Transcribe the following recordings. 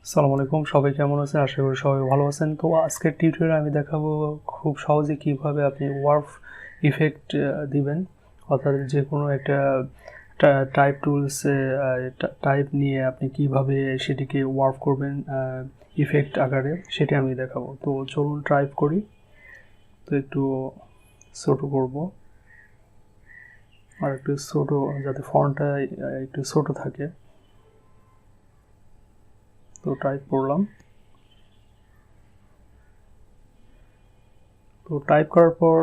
আসসালামু আলাইকুম, সবাই কেমন আছেন? আশা করি সবাই ভালো আছেন। তো আজকের টিউটোরিয়ালে আমি দেখাবো খুব সহজে কিভাবে আপনি ওয়ার্প ইফেক্ট দিবেন, অর্থাৎ যে কোনো একটা টাইপ টুলসে টাইপ নিয়ে আপনি কিভাবে সেটিকে ওয়ার্প করবেন ইফেক্ট আকারে, সেটা আমি দেখাবো। তো চলুন টাইপ করি। তো একটু ছোট করব, আর একটু ছোট, যাতে ফন্টটা একটু ছোট থাকে। তো টাইপ করলাম। তো টাইপ করার পর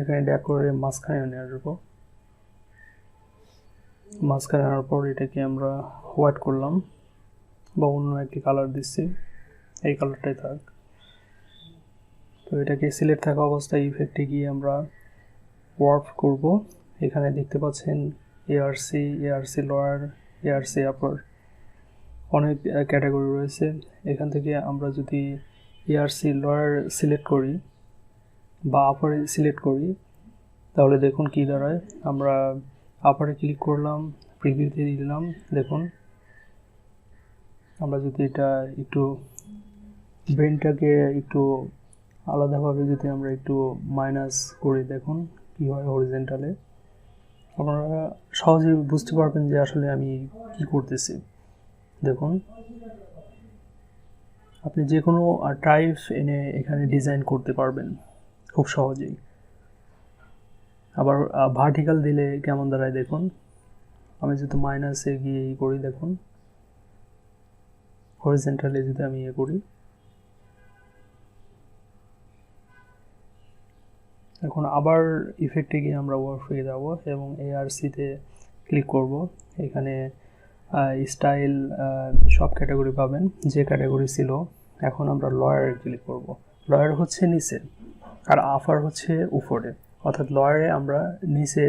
এখানে ড্র্যাগ করে মাঝখানে নিয়ে আসবো। মাঝখানে আনার পর এটাকে আমরা হোয়াইট করলাম বা অন্য একটি কালার দিচ্ছি, এই কালারটাই থাক। তো এটাকে সিলেক্ট থাকা অবস্থায় ইফেক্টে গিয়ে আমরা ওয়ার্প করব। এখানে দেখতে পাচ্ছেন এআরসি লোয়ার, এআরসি আপার, অনেক ক্যাটাগরি রয়েছে। এখান থেকে আমরা যদি এআরসি লোয়ার সিলেক্ট করি বা আপারে সিলেক্ট করি, তাহলে দেখুন কি দাঁড়ায়। আমরা আপারে ক্লিক করলাম, প্রিভিউতে দিলাম, দেখুন আমরা যদি এটা একটু ব্রেনটাকে একটু আলাদাভাবে যদি আমরা একটু মাইনাস করি, দেখুন কি হয় হরিজেন্টালে। আপনারা সহজেই বুঝতে পারবেন যে আসলে আমি কি করতেছি। দেখুন, আপনি যে কোনো টাইপ এনে এখানে ডিজাইন করতে পারবেন খুব সহজেই। আবার ভার্টিক্যাল দিলে কেমন দাঁড়ায় দেখুন। আমি যদি মাইনাসে গিয়ে করি, দেখুন হরিজেন্টালে যদি আমি করি, এখন আবার ইফেক্টে গিয়ে আমরা ওয়ার্পে যাব এবং এআরসিতে ক্লিক করব। এখানে স্টাইল সব ক্যাটাগরি পাবেন, যে ক্যাটাগরি ছিল। এখন আমরা লয়ারে ক্লিক করব। লয়ার হচ্ছে নিচে আর আপার হচ্ছে উপরে, অর্থাৎ লয়ারে আমরা নিচে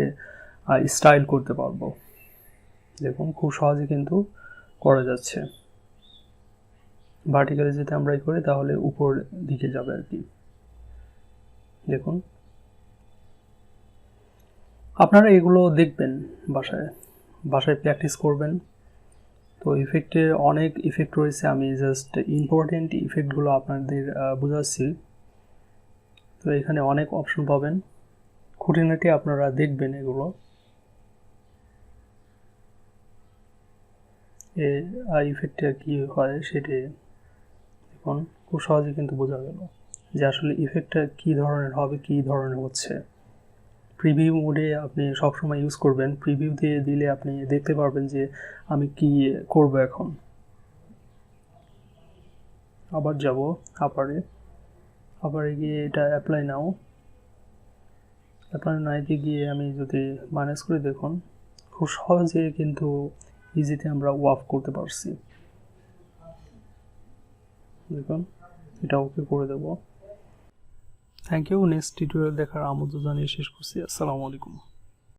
স্টাইল করতে পারবো। দেখুন খুব সহজে কিন্তু করা যাচ্ছে। ভার্টিক্যালি যদি আমরা করি তাহলে উপর দিকে যাবে আর কি। দেখুন, আপনারা এগুলো দেখবেন, বাসায় প্র্যাকটিস করবেন। তো ইফেক্টে অনেক ইফেক্ট রয়েছে, আমি জাস্ট ইম্পর্টেন্ট ইফেক্টগুলো আপনাদের বোঝাচ্ছি। তো এখানে অনেক অপশন পাবেন, খুঁটিনাটি আপনারা দেখবেন এগুলো। ইফেক্টটা কী হয় সেটি এখন খুব সহজে কিন্তু বোঝা গেল যে আসলে ইফেক্টটা কী ধরনের হবে, কী ধরনের হচ্ছে। প্রিভিউ মোডে আপনি সবসময় ইউজ করবেন। প্রিভিউ দিয়ে দিলে আপনি দেখতে পারবেন যে আমি কি করব। এখন আবার যাব আপারে গিয়ে এটা অ্যাপ্লাই নাইতে গিয়ে আমি যদি মাইনাস করে, দেখুন খুব সহজে কিন্তু ইজিতে আমরা ওয়ার্প করতে পারছি। দেখুন এটা ওকে করে দেব। Thank you. নেক্সট টিউটোরিয়াল দেখার আমন্ত্রণ জানিয়ে শেষ করছি। আসসালামু আলাইকুম।